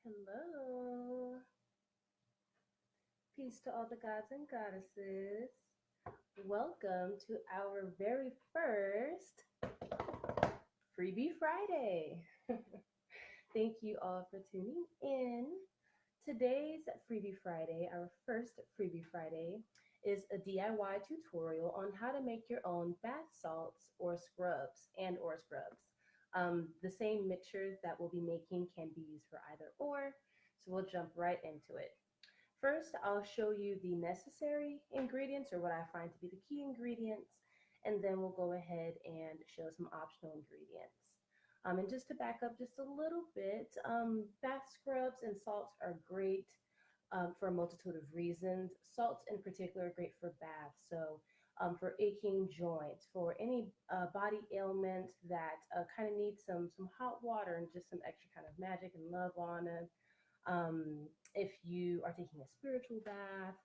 Hello. Peace to all the gods and goddesses. Welcome to our very first Freebie Friday. Thank you all for tuning in. Today's Freebie Friday, our first Freebie Friday, is a DIY tutorial on how to make your own bath salts or scrubs and or scrubs. The same mixtures that we'll be making can be used for either or, so we'll jump right into it. First, I'll show you the necessary ingredients or what I find to be the key ingredients, and then we'll go ahead and show some optional ingredients. And just to back up just a little bit, bath scrubs and salts are great for a multitude of reasons. Salts in particular are great for baths, so for aching joints, for any body ailments that kind of need some hot water and just some extra kind of magic and love on it. If you are taking a spiritual bath,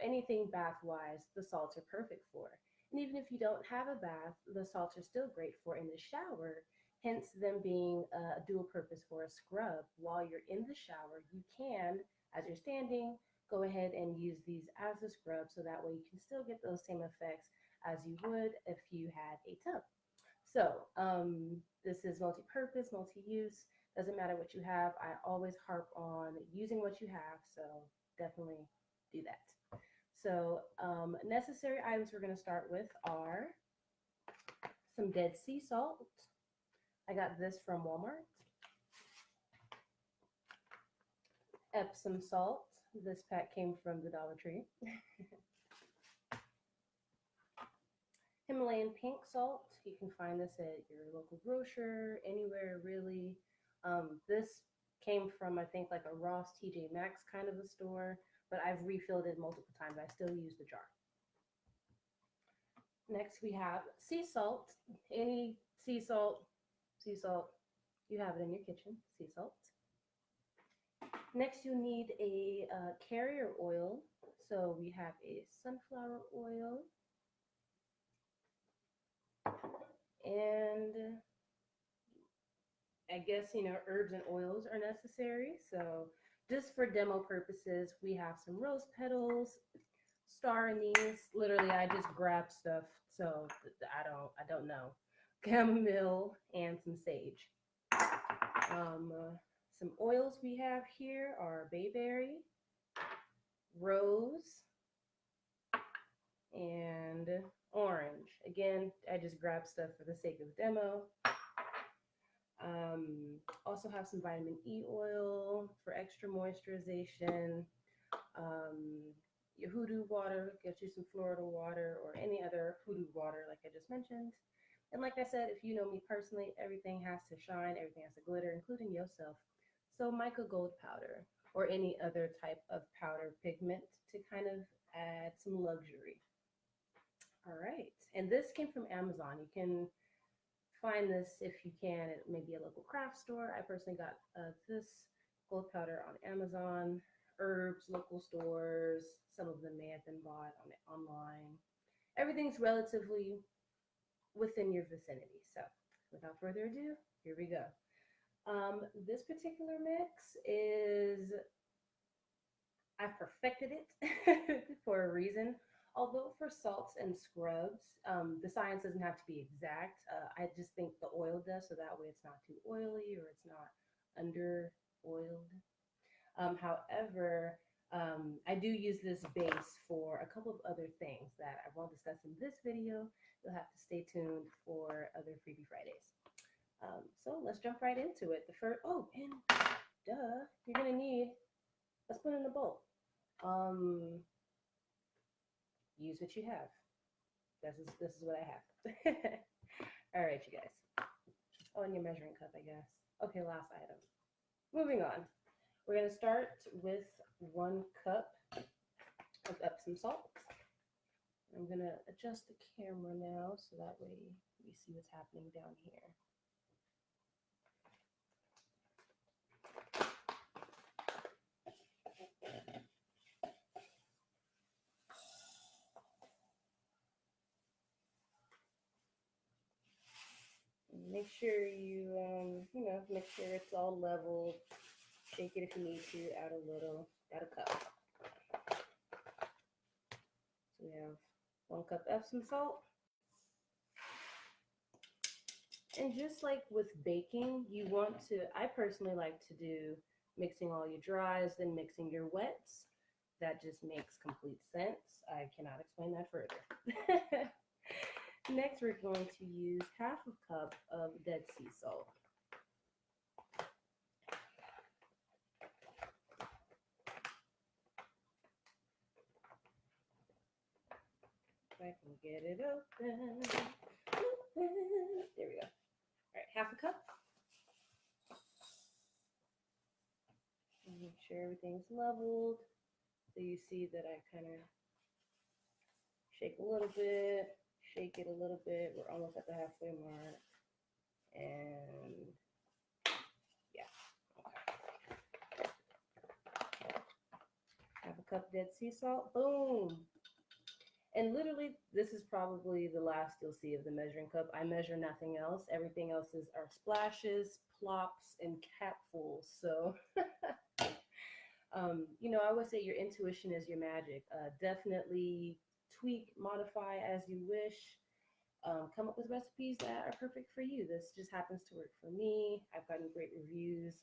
anything bath wise, the salts are perfect for. And even if you don't have a bath, the salts are still great for in the shower, hence them being a dual purpose for a scrub. While you're in the shower, you can, as you're standing, go ahead and use these as a scrub so that way you can still get those same effects as you would if you had a tub. So this is multi-purpose, multi-use. Doesn't matter what you have. I always harp on using what you have. So definitely do that. So necessary items we're going to start with are some Dead Sea salt. I got this from Walmart. Epsom salt. This pack came from the Dollar Tree. Himalayan pink salt. You can find this at your local grocer, anywhere really. This came from, I think, like a Ross TJ Maxx kind of a store, but I've refilled it multiple times. I still use the jar. Next, we have sea salt. Any sea salt, you have it in your kitchen, sea salt. Next, you need a carrier oil. So we have a sunflower oil, and I guess, herbs and oils are necessary. So just for demo purposes, we have some rose petals, star anise. Literally, I just grab stuff. So I don't know. Chamomile and some sage. Some oils we have here are bayberry, rose, and orange. Again, I just grab stuff for the sake of demo. Also have some vitamin E oil for extra moisturization. Your hoodoo water, get you some Florida water or any other hoodoo water like I just mentioned. And like I said, if you know me personally, everything has to shine, everything has to glitter, including yourself. So mica gold powder or any other type of powder pigment to kind of add some luxury. All right. And this came from Amazon. You can find this if you can at maybe a local craft store. I personally got this gold powder on Amazon, herbs, local stores. Some of them may have been bought online. Everything's relatively within your vicinity. So without further ado, here we go. This particular mix is, I've perfected it for a reason. Although for salts and scrubs, the science doesn't have to be exact. I just think the oil does, so that way it's not too oily or it's not under oiled. However, I do use this base for a couple of other things that I won't discuss in this video. You'll have to stay tuned for other Freebie Fridays. So let's jump right into it. And duh, you're gonna need a spoon and a bowl. Use what you have. This is what I have. All right, you guys. Oh, and your measuring cup, I guess. Okay, last item. Moving on. We're going to start with 1 cup of Epsom salt. I'm going to adjust the camera now so that way we see what's happening down here. Make sure you know, make sure it's all level. Shake it if you need to, add a little, add a cup. So we have 1 cup Epsom salt. And just like with baking, you want to, I personally like to do mixing all your dries, then mixing your wets. That just makes complete sense. I cannot explain that further. Next, we're going to use 1/2 cup of Dead Sea salt. If I can get it open. There we go. All right, 1/2 cup. And make sure everything's leveled. So you see that I kind of shake a little bit, shake it a little bit. We're almost at the halfway mark. And yeah, okay. 1/2 cup Dead Sea salt, boom. And literally, this is probably the last you'll see of the measuring cup. I measure nothing else. Everything else is our splashes, plops, and capfuls. So, you know, I would say your intuition is your magic. Definitely tweak, modify as you wish. Come up with recipes that are perfect for you. This just happens to work for me. I've gotten great reviews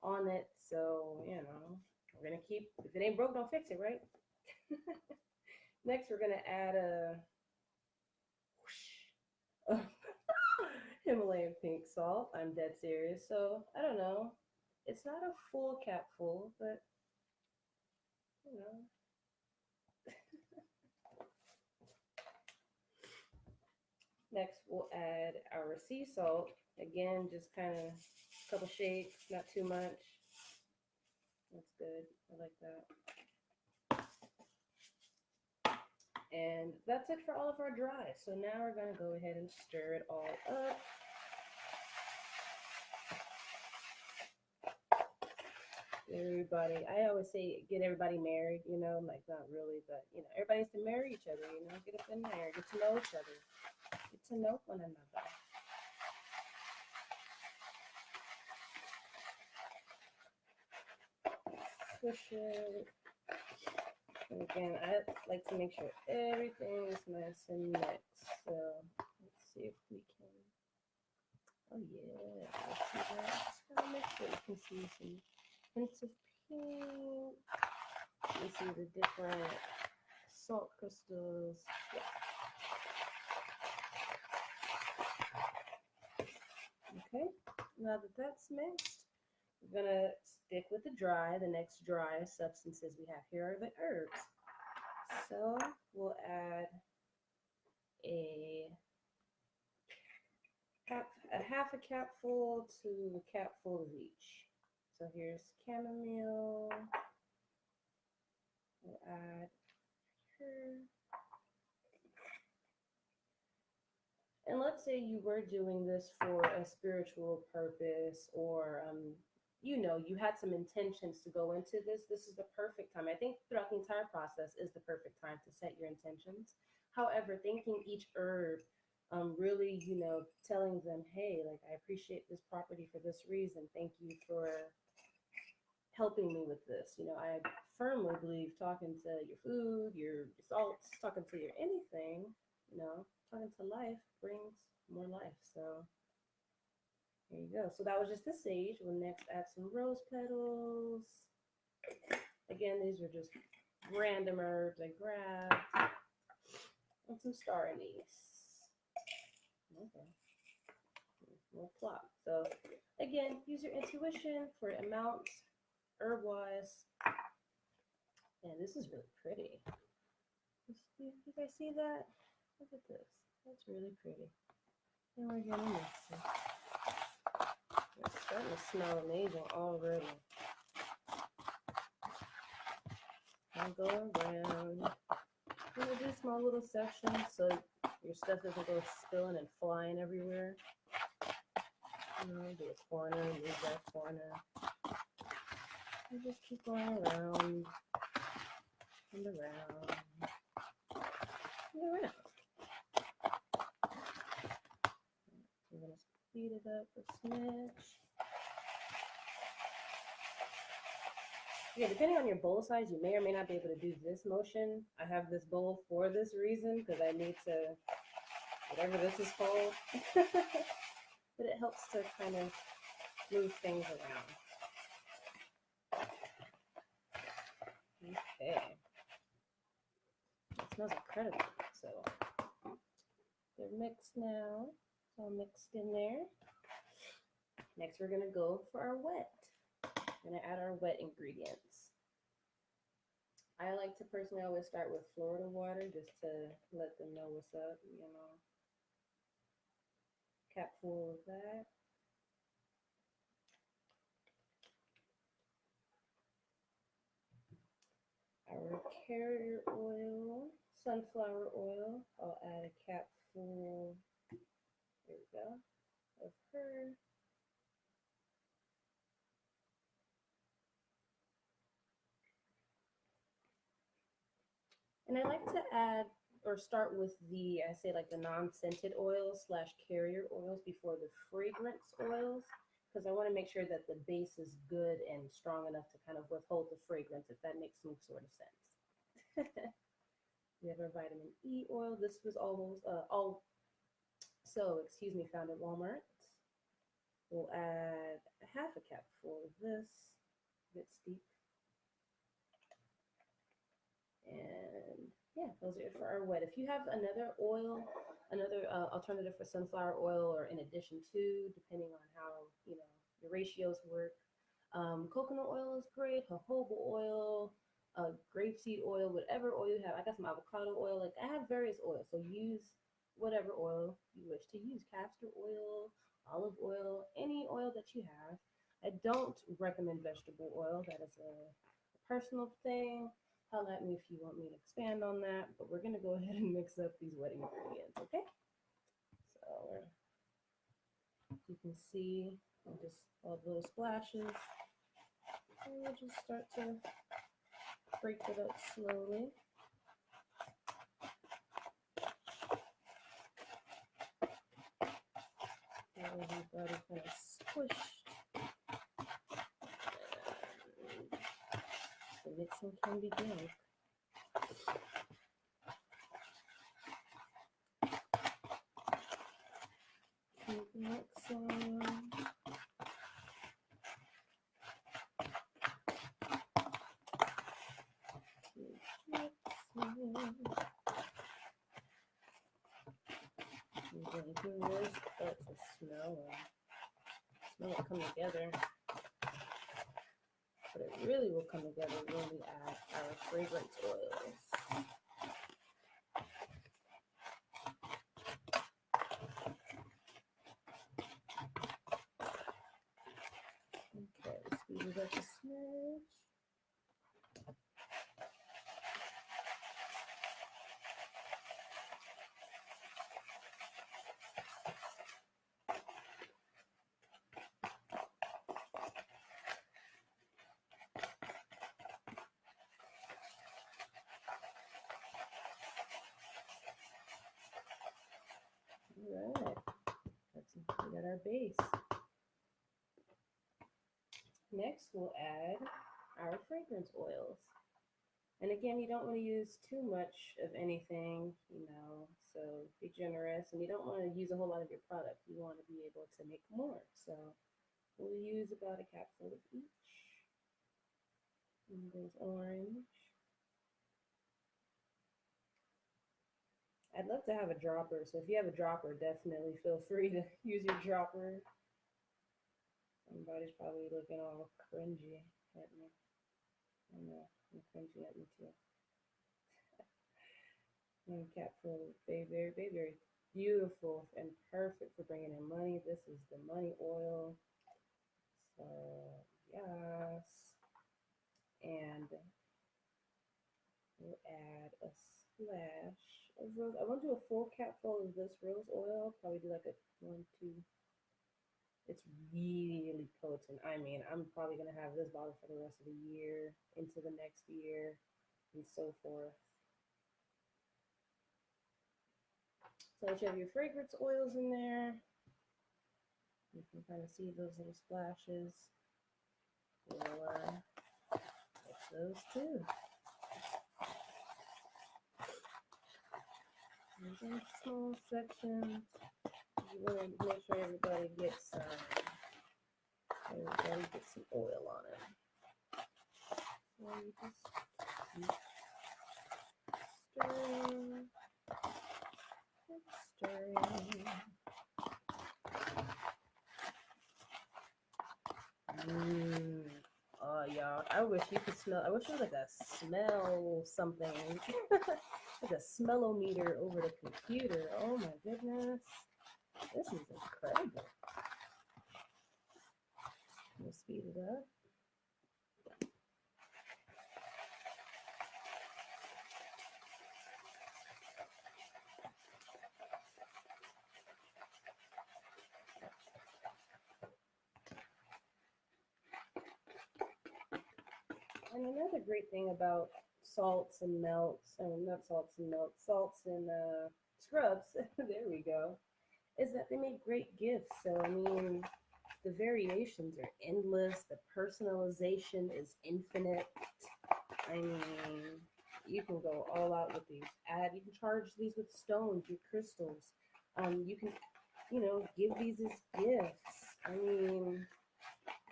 on it. So, you know, we're going to keep, if it ain't broke, don't fix it, right? Next, we're going to add a whoosh of Himalayan pink salt. I'm dead serious. So, I don't know. It's not a full capful, but, you know. Next, we'll add our sea salt. Again, just kind of a couple shakes, not too much. That's good. I like that. And that's it for all of our dry. So now we're going to go ahead and stir it all up. Everybody, I always say get everybody married, you know, like not really, but you know, everybody needs to marry each other, you know, get up in there, get to know each other, get to know one another. Swish it. And again, I like to make sure everything is nice and mixed. So let's see if we can. Oh yeah, let's see that. Just gotta make sure you can see some hints of pink. You see the different salt crystals. Yeah. Okay. Now that that's mixed, we're gonna stick with the dry. The next dry substances we have here are the herbs. So we'll add a 1/2 capful to a capful of each. So here's chamomile. We'll add here. And let's say you were doing this for a spiritual purpose, or you know, you had some intentions to go into this. This is the perfect time. I think throughout the entire process is the perfect time to set your intentions. However, thanking each herb, really, you know, telling them, hey, like I appreciate this property for this reason. Thank you for helping me with this. You know, I firmly believe talking to your food, your salts, talking to your anything, you know, talking to life brings more life. So there you go. So that was just the sage. We'll next add some rose petals. Again, these are just random herbs I grabbed. And some star anise. Okay. We'll plop. So again, use your intuition for amounts, herb-wise. And this is really pretty. You guys see that? Look at this. That's really pretty. And we're gonna mix it. It's starting to smell amazing already. I'll go around. I'm gonna do small little sections so your stuff doesn't go spilling and flying everywhere. You know, do a corner, move that corner. You just keep going around and around and around. I'm gonna Speed it up a smidge. Yeah, depending on your bowl size, you may or may not be able to do this motion. I have this bowl for this reason because I need to, whatever this is called, but it helps to kind of move things around. Okay. It smells incredible. So they're mixed now. It's all mixed in there. Next, we're going to go for our wet. We're going to add our wet ingredients. I like to personally always start with Florida water just to let them know what's up, you know. Cap full of that. Our carrier oil, sunflower oil. I'll add a cap full, there we go, of her. And I like to add or start with I say like the non-scented oils / carrier oils before the fragrance oils, because I want to make sure that the base is good and strong enough to kind of withhold the fragrance, if that makes some sort of sense. We have our vitamin E oil. This was found at Walmart. We'll add a half a cap full of this, a bit steep. And yeah, those are it for our wet. If you have another oil, another alternative for sunflower oil, or in addition to, depending on how your ratios work, coconut oil is great. Jojoba oil, grapeseed oil, whatever oil you have. I got some avocado oil. Like, I have various oils, so use whatever oil you wish to use. Castor oil, olive oil, any oil that you have. I don't recommend vegetable oil. That is a personal thing. Holla at me if you want me to expand on that, but we're going to go ahead and mix up these wet ingredients, okay? So you can see just all the little splashes. And we'll just start to break it up slowly. Get everybody kind of squished. The mixing can begin. Keep mixing. You can really start to smell it come together. But it really will come together when we add our fragrance oils. Okay, speed it up a smidge. All right, we got our base. Next, we'll add our fragrance oils. And again, you don't want to use too much of anything, so be generous. And you don't want to use a whole lot of your product. You want to be able to make more. So we'll use about a capful of each. And there's orange. I'd love to have a dropper, so if you have a dropper, definitely feel free to use your dropper. Somebody's probably looking all cringy at me. I know, I'm cringy at me too. And cap full of bayberry. Bayberry, beautiful and perfect for bringing in money. This is the money oil. So, yes. And we'll add a splash of rose. I won't do a full cap full of this rose oil. I'll probably do like a 1, 2. It's really potent. I mean, I'm probably going to have this bottle for the rest of the year, into the next year, and so forth. So once you have your fragrance oils in there, You can kind of see those little splashes. We'll fix those too. And then small sections. You want to make sure everybody gets some oil on it. So you just keep stirring, stirring. Oh, y'all, I wish you could smell. I wish there was like a smell something, like a smellometer over the computer. Oh my goodness, this is incredible. We'll speed it up. And another great thing about salts and melts, not salts and melts, salts and scrubs, there we go, is that they make great gifts. So, I mean, the variations are endless, the personalization is infinite. I mean, you can go all out with these. You can charge these with stones, with crystals. You can, give these as gifts. I mean,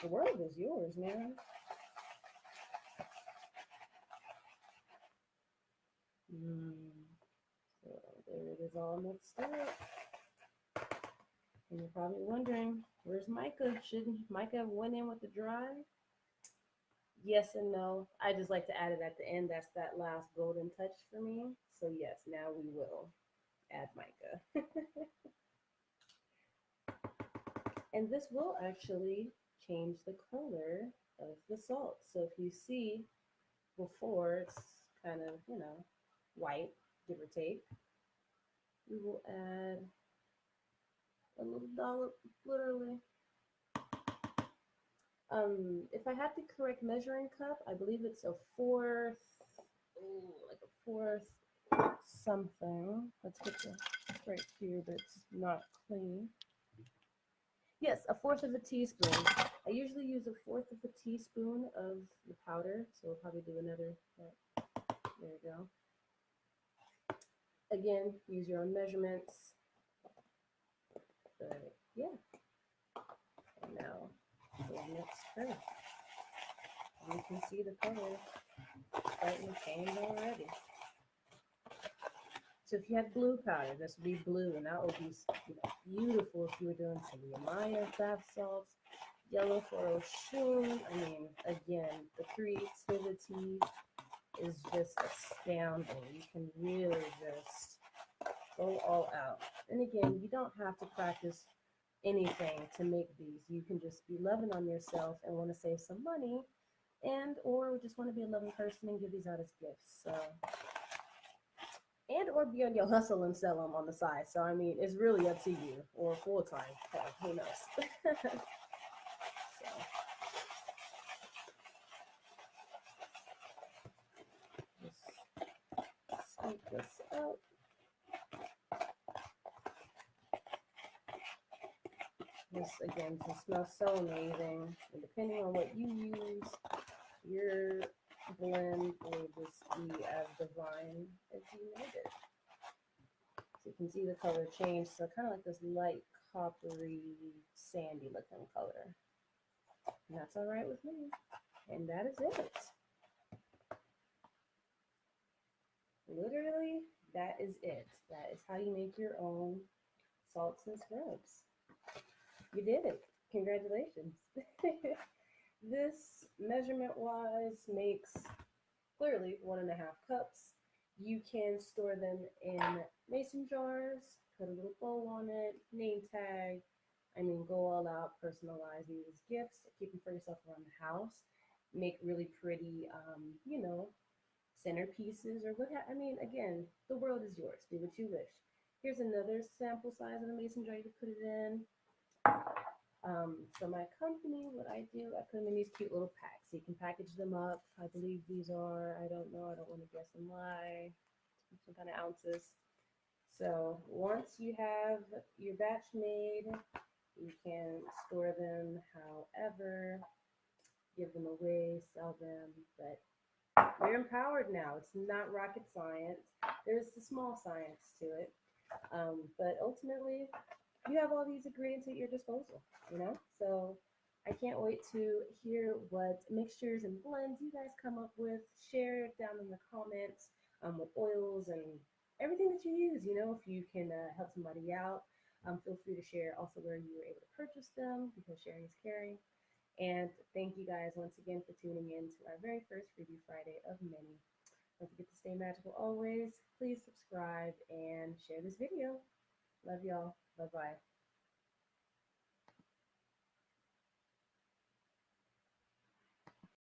the world is yours, man. So there it is all mixed up. And you're probably wondering, where's Micah? Shouldn't Micah have went in with the dry? Yes and no. I just like to add it at the end. That's that last golden touch for me. So yes, now we will add Micah. And this will actually change the color of the salt. So if you see before it's kind of, white, give or take, we will add a little dollop, literally. If I had the correct measuring cup, I believe it's a fourth, like a fourth something. Let's get the right here that's not clean. Yes, a fourth of a teaspoon. I usually use a fourth of a teaspoon of the powder, so we'll probably do another. There we go. Again, use your own measurements. But yeah. And now we'll mix her. And you can see the color starting to change already. So if you had blue powder, this would be blue, and that would be beautiful if you were doing some Yamaya bath salts. Yellow for Oshun. I mean, again, the creativity is just astounding. You can really just go all out. And again, you don't have to practice anything to make these. You can just be loving on yourself and want to save some money, and or just want to be a loving person and give these out as gifts. So, and or be on your hustle and sell them on the side. So I mean, it's really up to you, or full time. Who knows? Just scoop this up. This again just smells so amazing. And depending on what you use, your blend will just be as divine as you made it. So you can see the color change. So kind of like this light coppery, sandy looking color. And that's all right with me. And that is it. Literally, that is it. That is how you make your own salts and scrubs. You did it. Congratulations. This measurement-wise makes clearly 1.5 cups. You can store them in mason jars, put a little bow on it, name tag. I mean, go all out, personalize these as gifts, keep them for yourself around the house, make really pretty, centerpieces or what. I mean, again, the world is yours. Do what you wish. Here's another sample size of a mason jar you could put it in. For my company, what I do, I put them in these cute little packs. So you can package them up. I believe these are, I don't know, I don't want to guess and lie, some kind of ounces. So once you have your batch made, You can store them however, give them away, sell them, but you're empowered now. It's not rocket science. There's a small science to it. But ultimately, you have all these ingredients at your disposal, you know? So I can't wait to hear what mixtures and blends you guys come up with. Share it down in the comments with oils and everything that you use. You know, if you can help somebody out, feel free to share also where you were able to purchase them because sharing is caring. And thank you guys once again for tuning in to our very first Freebie Friday of many. Don't forget to stay magical always. Please subscribe and share this video. Love y'all. Bye bye.